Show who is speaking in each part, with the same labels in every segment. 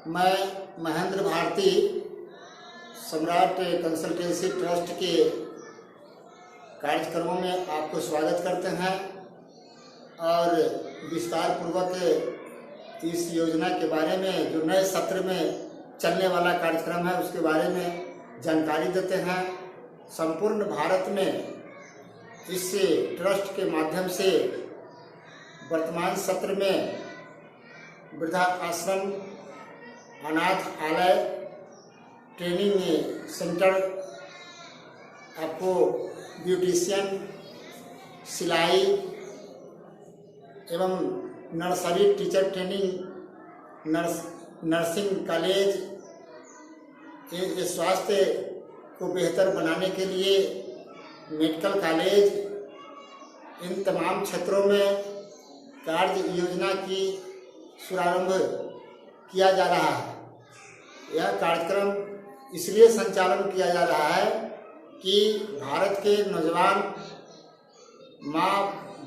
Speaker 1: मैं महेंद्र भारती सम्राट consultancy trust के कार्यक्रमों में आपको स्वागत करते हैं और विस्तार पूर्वक इस योजना के बारे में जो नए सत्र में चलने वाला कार्यक्रम है उसके बारे में जानकारी देते हैं। संपूर्ण भारत में इस ट्रस्ट के माध्यम से वर्तमान सत्र में वृद्धा आश्रम, अनाथालय, ट्रेनिंग सेंटर, आपको ब्यूटिशियन, सिलाई एवं nursery teacher training, nursing college, ये स्वास्थ्य को बेहतर बनाने के लिए मेडिकल कॉलेज, इन तमाम क्षेत्रों में कार्य योजना की शुभारंभ किया जा रहा है। यह कार्यक्रम इसलिए संचालन किया जा रहा है कि भारत के नौजवान माँ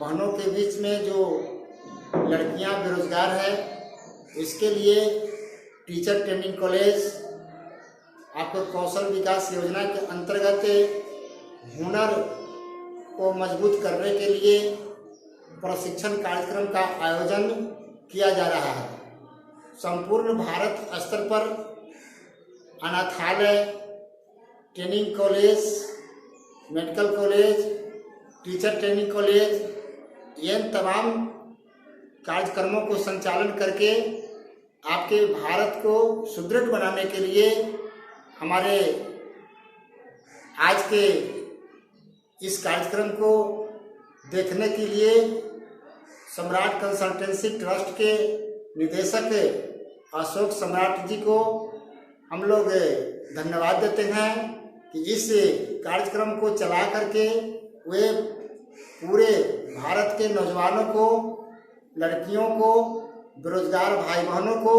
Speaker 1: बहनों के बीच में जो लड़कियां बेरोजगार है, इसके लिए टीचर ट्रेनिंग कॉलेज, आपको कौशल विकास योजना के अंतर्गत हुनर को मजबूत करने के लिए प्रशिक्षण कार्यक्रम का आयोजन किया जा रहा है। संपूर्ण भारत स्तर पर अनाथालय, training college, medical college, teacher training college, ये तमाम कार्यक्रमों को संचालन करके आपके भारत को सुदृढ़ बनाने के लिए हमारे आज के इस कार्यक्रम को देखने के लिए सम्राट कंसल्टेंसी ट्रस्ट के निदेशक अशोक सम्राट जी को हम लोग धन्यवाद देते हैं कि इस कार्यक्रम को चला करके वे पूरे भारत के नौजवानों को, लड़कियों को, बेरोजगार भाई बहनों को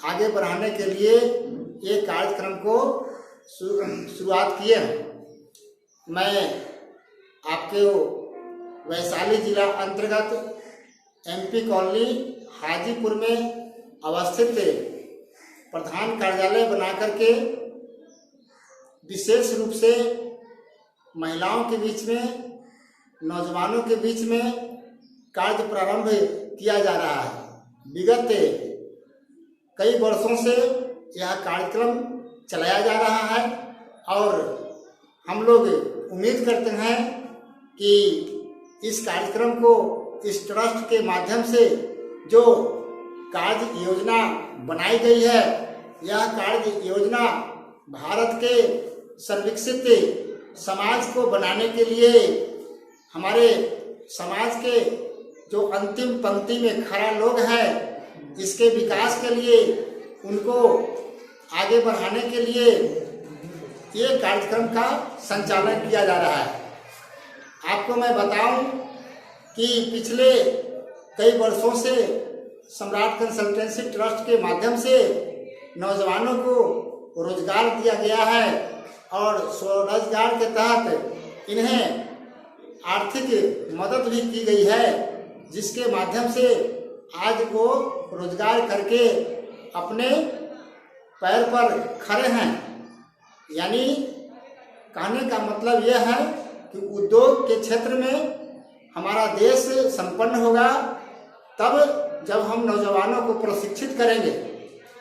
Speaker 1: आगे बढ़ाने के लिए ये कार्यक्रम को शुरुआत किए हैं। मैं आपके वैशाली जिला अंतर्गत MP कॉलोनी हाजीपुर में अवस्थित प्रधान कार्यालय बना करके विशेष रूप से महिलाओं के बीच में, नौजवानों के बीच में कार्य प्रारंभ किया जा रहा है। विगत कई वर्षों से यह कार्यक्रम चलाया जा रहा है और हम लोग उम्मीद करते हैं कि इस कार्यक्रम को इस ट्रस्ट के माध्यम से जो कार्य योजना बनाई गई है, यह कार्य योजना भारत के सर्वविकसित समाज को बनाने के लिए, हमारे समाज के जो अंतिम पंक्ति में खड़ा लोग हैं, इसके विकास के लिए, उनको आगे बढ़ाने के लिए ये कार्यक्रम का संचालन किया जा रहा है। आपको मैं बताऊं कि पिछले कई वर्षों से सम्राट कंसल्टेंसी ट्रस्ट के माध्यम से नौजवानों को रोजगार दिया गया है और स्वरोजगार के तहत इन्हें आर्थिक मदद भी की गई है, जिसके माध्यम से आज वो रोजगार करके अपने पैर पर खड़े हैं। यानी कहने का मतलब यह है कि उद्योग के क्षेत्र में हमारा देश संपन्न होगा तब जब हम नौजवानों को प्रशिक्षित करेंगे।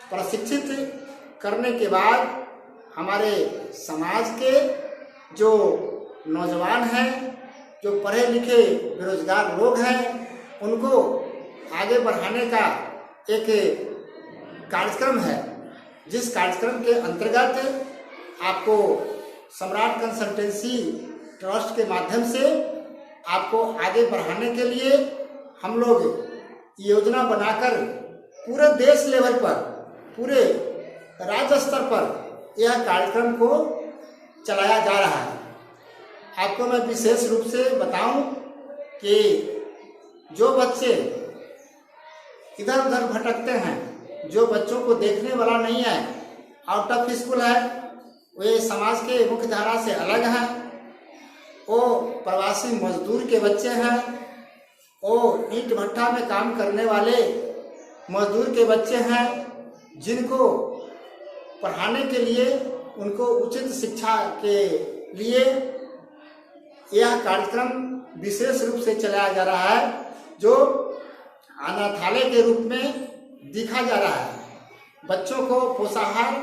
Speaker 1: प्रशिक्षित करने के बाद हमारे समाज के जो नौजवान हैं, जो पढ़े लिखे बेरोजगार लोग हैं, उनको आगे बढ़ाने का एक कार्यक्रम है, जिस कार्यक्रम के अंतर्गत आपको सम्राट कंसल्टेंसी ट्रस्ट के माध्यम से आपको आगे बढ़ाने के लिए हम लोग योजना बनाकर पूरे देश लेवल पर, पूरे राज्य स्तर पर यह कार्यक्रम को चलाया जा रहा है। आपको मैं विशेष रूप से बताऊं कि जो बच्चे इधर उधर भटकते हैं, जो बच्चों को देखने वाला नहीं है, आउट ऑफ स्कूल है, वे समाज के मुख्य धारा से अलग हैं, वो प्रवासी मजदूर के बच्चे हैं, वो ईंट भट्ठा में काम करने वाले मजदूर के बच्चे हैं, जिनको पढ़ाने के लिए, उनको उचित शिक्षा के लिए यह कार्यक्रम विशेष रूप से चलाया जा रहा है, जो अनाथालय के रूप में दिखा जा रहा है। बच्चों को पोषाहार,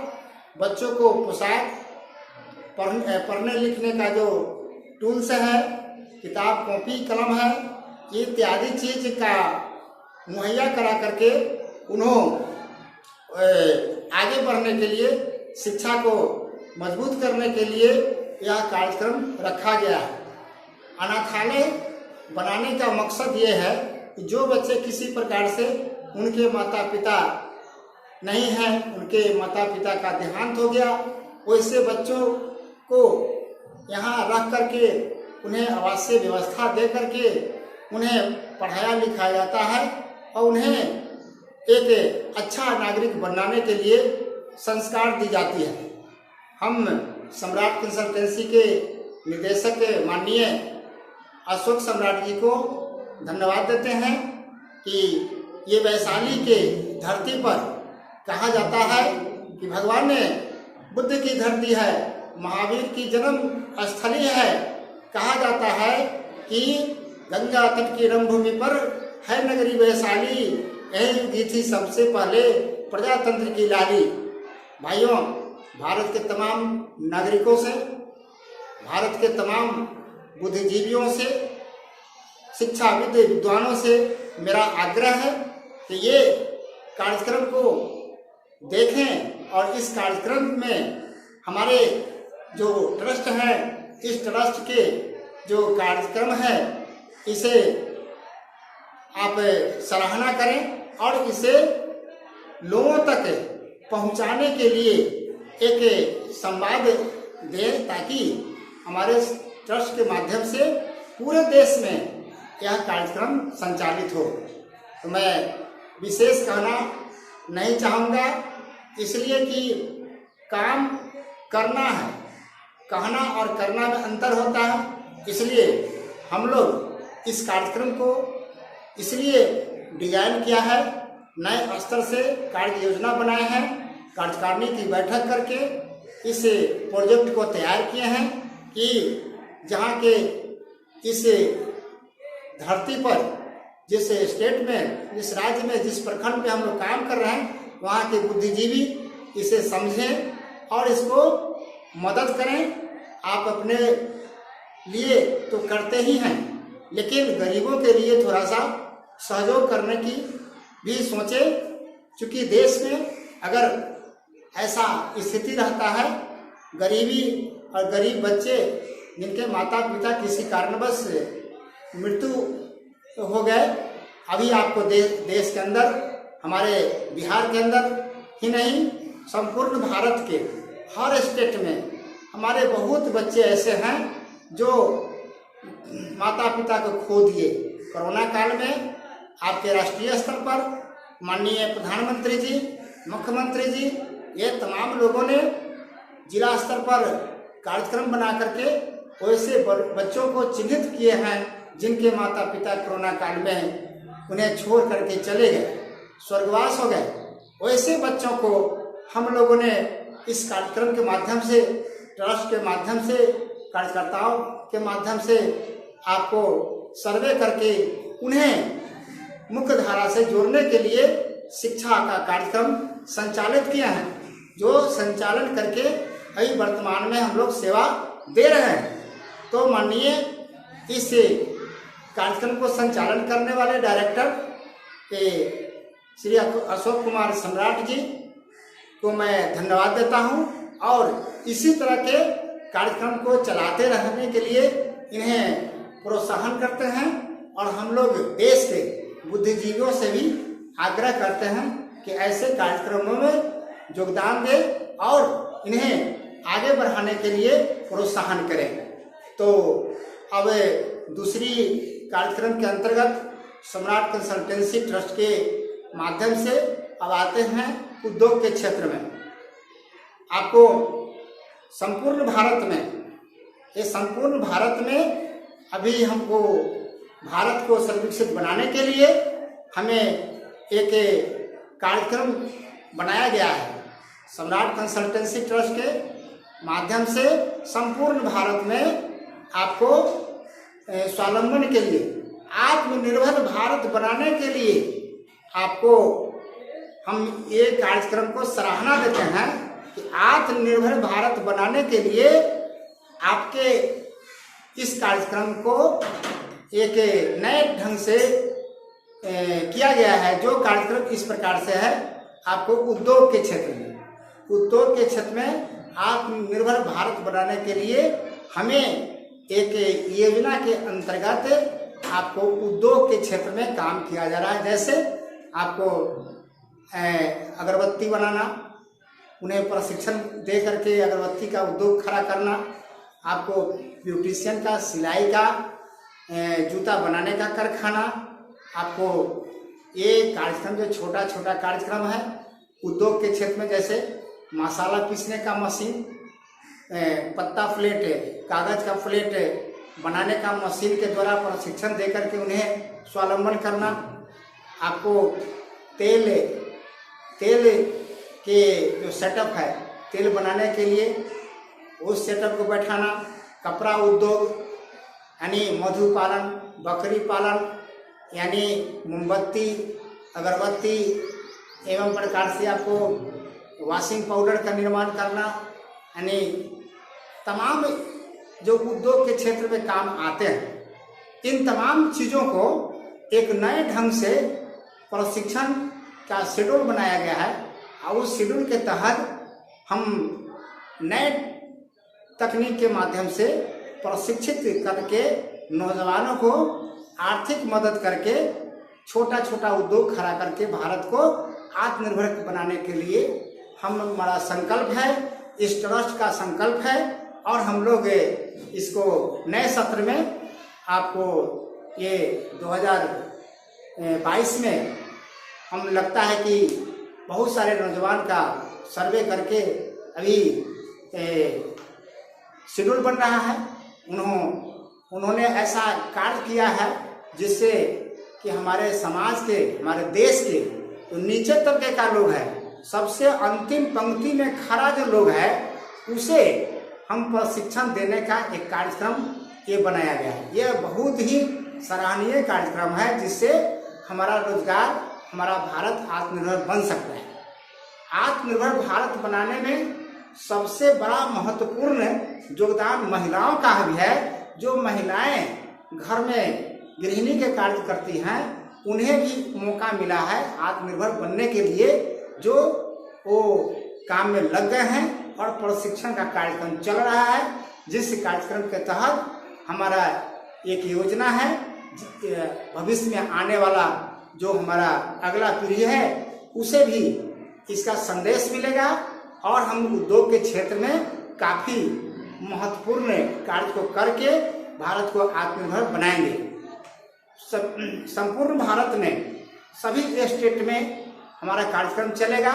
Speaker 1: बच्चों को पोशाक, पढ़ने लिखने का जो टूल्स है, किताब, कॉपी, कलम है, इत्यादि चीज का मुहैया करा करके उन्होंने आगे बढ़ने के लिए, शिक्षा को मजबूत करने के लिए यह कार्यक्रम रखा गया है। अनाथालय बनाने का मकसद ये है कि जो बच्चे किसी प्रकार से उनके माता पिता नहीं हैं, उनके माता पिता का देहांत हो गया, वैसे बच्चों को यहाँ रख करके उन्हें आवासीय व्यवस्था दे करके उन्हें पढ़ाया लिखाया जाता है और उन्हें एक अच्छा नागरिक बनाने के लिए संस्कार दी जाती है। हम सम्राट कंसल्टेंसी के निदेशक माननीय अशोक सम्राट जी को धन्यवाद देते हैं कि ये वैशाली के धरती पर कहा जाता है कि भगवान ने बुद्ध की धरती है, महावीर की जन्म स्थली है। कहा जाता है कि गंगा तट की रणभूमि पर है नगरी वैशाली, यही युगी थी सबसे पहले प्रजातंत्र की लाली। भाइयों, भारत के तमाम नागरिकों से, भारत के तमाम बुद्धिजीवियों से, शिक्षाविद विद्वानों से मेरा आग्रह है कि ये कार्यक्रम को देखें और इस कार्यक्रम में हमारे जो ट्रस्ट है, इस ट्रस्ट के जो कार्यक्रम है, इसे आप सराहना करें और इसे लोगों तक पहुंचाने के लिए एक संवाद दें, ताकि हमारे ट्रस्ट के माध्यम से पूरे देश में यह कार्यक्रम संचालित हो। तो मैं विशेष कहना नहीं चाहूँगा, इसलिए कि काम करना है, कहना और करना में अंतर होता है। इसलिए हम लोग इस कार्यक्रम को इसलिए डिजाइन किया है, नए स्तर से कार्य योजना बनाए हैं, कार्यकारिणी की बैठक करके इस प्रोजेक्ट को तैयार किए हैं कि जहाँ के इस धरती पर, जिस स्टेट में, जिस राज्य में, जिस प्रखंड में हम लोग काम कर रहे हैं, वहाँ के बुद्धिजीवी इसे समझें और इसको मदद करें। आप अपने लिए तो करते ही हैं, लेकिन गरीबों के लिए थोड़ा सा सहयोग करने की भी सोचें, क्योंकि देश में अगर ऐसा स्थिति रहता है, गरीबी और गरीब बच्चे जिनके माता पिता किसी कारणवश मृत्यु हो गए, अभी आपको देश के अंदर, हमारे बिहार के अंदर ही नहीं, संपूर्ण भारत के हर स्टेट में हमारे बहुत बच्चे ऐसे हैं जो माता पिता को खो दिए। कोरोना काल में आपके राष्ट्रीय स्तर पर माननीय प्रधानमंत्री जी, मुख्यमंत्री जी, ये तमाम लोगों ने जिला स्तर पर कार्यक्रम बना करके वैसे बच्चों को चिन्हित किए हैं जिनके माता पिता कोरोना काल में उन्हें छोड़ करके चले गए, स्वर्गवास हो गए। वैसे बच्चों को हम लोगों ने इस कार्यक्रम के माध्यम से, ट्रस्ट के माध्यम से, कार्यकर्ताओं के माध्यम से आपको सर्वे करके उन्हें मुख्य धारा से जोड़ने के लिए शिक्षा का कार्यक्रम संचालित किया है, जो संचालन करके अभी वर्तमान में हम लोग सेवा दे रहे हैं। तो माननीय इस कार्यक्रम को संचालन करने वाले डायरेक्टर श्री अशोक कुमार सम्राट जी को मैं धन्यवाद देता हूं, और इसी तरह के कार्यक्रम को चलाते रहने के लिए इन्हें प्रोत्साहन करते हैं। और हम लोग देश के बुद्धिजीवियों से भी आग्रह करते हैं कि ऐसे कार्यक्रमों में योगदान दें और इन्हें आगे बढ़ाने के लिए प्रोत्साहन करें। तो अब दूसरी कार्यक्रम के अंतर्गत सम्राट कंसल्टेंसी ट्रस्ट के माध्यम से अब आते हैं उद्योग के क्षेत्र में। आपको संपूर्ण भारत में, ये संपूर्ण भारत में अभी हमको भारत को सर्वविकसित बनाने के लिए हमें एक कार्यक्रम बनाया गया है। सम्राट कंसल्टेंसी ट्रस्ट के माध्यम से संपूर्ण भारत में आपको स्वावलंबन के लिए, आत्मनिर्भर भारत बनाने के लिए आपको हम ये कार्यक्रम को सराहना देते हैं कि आत्मनिर्भर भारत बनाने के लिए आपके इस कार्यक्रम को एक नए ढंग से किया गया है। जो कार्यक्रम इस प्रकार से है, आपको उद्योग के क्षेत्र में आत्मनिर्भर भारत बनाने के लिए हमें एक योजना के अंतर्गत आपको उद्योग के क्षेत्र में काम किया जा रहा है। जैसे आपको अगरबत्ती बनाना, उन्हें प्रशिक्षण दे करके अगरबत्ती का उद्योग खड़ा करना, आपको ब्यूटिशियन का, सिलाई का, जूता बनाने का कारखाना, आपको ये कार्यक्रम जो छोटा छोटा कार्यक्रम है उद्योग के क्षेत्र में, जैसे मसाला पीसने का मशीन, पत्ता प्लेट, कागज का प्लेट बनाने का मशीन के द्वारा प्रशिक्षण दे करके उन्हें स्वावलंबन करना, आपको तेल के जो सेटअप है तेल बनाने के लिए उस सेटअप को बैठाना, कपड़ा उद्योग यानी मधु पालन, बकरी पालन यानी मोमबत्ती, अगरबत्ती एवं प्रकार से आपको वॉशिंग पाउडर का निर्माण करना, यानी तमाम जो उद्योग के क्षेत्र में काम आते हैं, इन तमाम चीज़ों को एक नए ढंग से प्रशिक्षण का शेड्यूल बनाया गया है और उस शेड्यूल के तहत हम नए तकनीक के माध्यम से प्रशिक्षित करके नौजवानों को आर्थिक मदद करके छोटा छोटा उद्योग खड़ा करके भारत को आत्मनिर्भर बनाने के लिए हमारा संकल्प है, इस ट्रस्ट का संकल्प है। और हम लोग इसको नए सत्र में आपको ये 2022 में हम लगता है कि बहुत सारे नौजवान का सर्वे करके अभी शेड्यूल बन रहा है। उन्होंने ऐसा कार्य किया है जिससे कि हमारे समाज के, हमारे देश के जो नीचे तबके का लोग है, सबसे अंतिम पंक्ति में खड़ा जो लोग है, उसे हम प्रशिक्षण देने का एक कार्यक्रम ये बनाया गया है। यह बहुत ही सराहनीय कार्यक्रम है जिससे हमारा रोजगार, हमारा भारत आत्मनिर्भर बन सकता है। आत्मनिर्भर भारत बनाने में सबसे बड़ा महत्वपूर्ण योगदान महिलाओं का भी है। जो महिलाएं घर में गृहिणी के कार्य करती हैं, उन्हें भी मौका मिला है आत्मनिर्भर बनने के लिए, जो वो काम में लग गए हैं और प्रशिक्षण का कार्यक्रम चल रहा है। जिस कार्यक्रम के तहत हमारा एक योजना है, भविष्य में आने वाला जो हमारा अगला पीढ़ी है उसे भी इसका संदेश मिलेगा और हम उद्योग के क्षेत्र में काफ़ी महत्वपूर्ण कार्य को करके भारत को आत्मनिर्भर बनाएंगे। संपूर्ण भारत में सभी स्टेट में हमारा कार्यक्रम चलेगा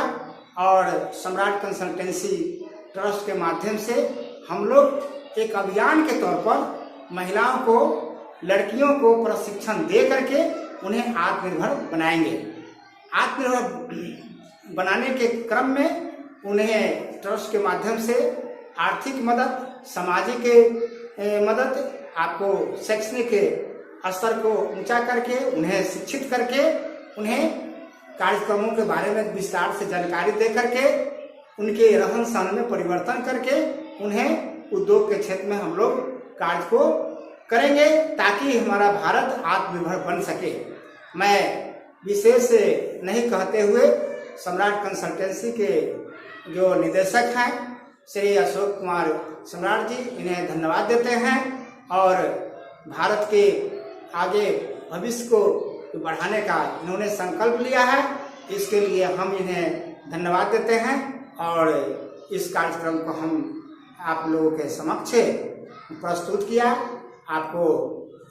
Speaker 1: और सम्राट कंसल्टेंसी ट्रस्ट के माध्यम से हम लोग एक अभियान के तौर पर महिलाओं को, लड़कियों को प्रशिक्षण दे करके उन्हें आत्मनिर्भर बनाएंगे। आत्मनिर्भर बनाने के क्रम में उन्हें ट्रस्ट के माध्यम से आर्थिक मदद, सामाजिक मदद, आपको शैक्षणिक स्तर को ऊंचा करके, उन्हें शिक्षित करके, उन्हें कार्यक्रमों के बारे में विस्तार से जानकारी दे करके, उनके रहन सहन में परिवर्तन करके उन्हें उद्योग के क्षेत्र में हम लोग कार्य को करेंगे ताकि हमारा भारत आत्मनिर्भर बन सके। मैं विशेष नहीं कहते हुए सम्राट कंसल्टेंसी के जो निदेशक हैं श्री अशोक कुमार सम्राट जी, इन्हें धन्यवाद देते हैं और भारत के आगे भविष्य को बढ़ाने का इन्होंने संकल्प लिया है, इसके लिए हम इन्हें धन्यवाद देते हैं। और इस कार्यक्रम को हम आप लोगों के समक्ष प्रस्तुत किया। आपको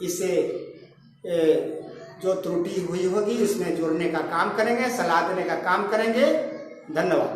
Speaker 1: इसे जो त्रुटि हुई होगी इसमें जोड़ने का काम करेंगे, सलाह देने का काम करेंगे। धन्यवाद।